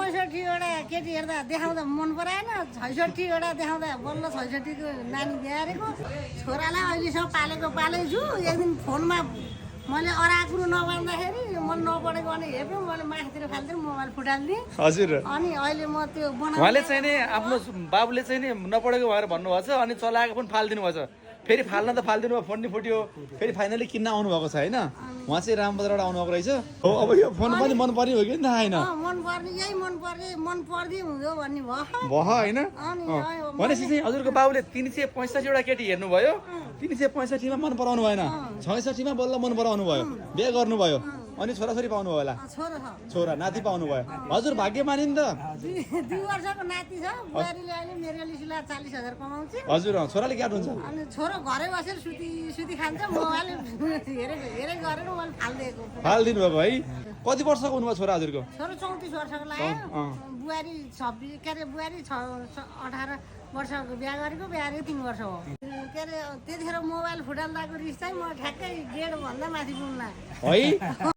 65वटा केटी हेर्दा देखाउँदा मन पराएन 66वटा देखाउँदा बल्ल 66को नानी बिहारेको छोरालाई अहिलेसम्म पालेको छु एक दिन फोनमा मैले अरा कुरो नभन्दाखेरि मन नपढेको अनि हेर्नु मैले माथितिर फाल्थेँ मोबाइल फुटाल्दिएँ हजुर अनि अहिले म त्यो उहाँले चाहिँ नि आफ्नो बाबुले चाहिँ नि नपढेको भनेर भन्नुभएको छ अनि चलाएको पनि फालिदिनु भएको छ फेरि फाल्न त फालिदिनु भयो फोन नि फुट्यो फेरि फाइनली किन्न आउनु भएको छ होइन उहाँ चाहिँ रामबजारबाट आउनुभएको रहेछ हो अब यो फोन पनि मन पर्ने हो कि नि थाहा छैन मन पर्ने यही मन पर्दै हुँदो भन्ने भयो भयो होइन भनेपछि चाहिँ हजुरको बाबुले 365वटा केटी हेर्नुभयो 365मा मन पराउनु भएन 66मा बल्ल मन पराउनु भयो बिहे गर्नुभयो अनि छोराछोरी पाउनु भयो होला छोरा नाति पाउनु भयो हजुर भाग्यमानी नि त 2 वर्षको नाति छ बुहारीले अहिले मेरो लिसुला 40,000 कमाउँछ हजुर छोराले के गर्नुहुन्छ अनि छोरो घरै बसेर सुती खान्छ मोबाइल हेरे गरेर मोबाइल फाल्दिएको फालिदिनु भएको है कति वर्षको हुनुभयो छोरा हजुरको छोरो 34 वर्षको लाग्यो बुहारी 26 के अरे बुहारी 18 वर्षको बिहा गरेको बिहारी 3 वर्ष हो के अरे त्यतिखेर मोबाइल फुटाल्दाको रिस चाहिँ म ठ्याक्कै ग्रेड भन्दा माथि पुग्न है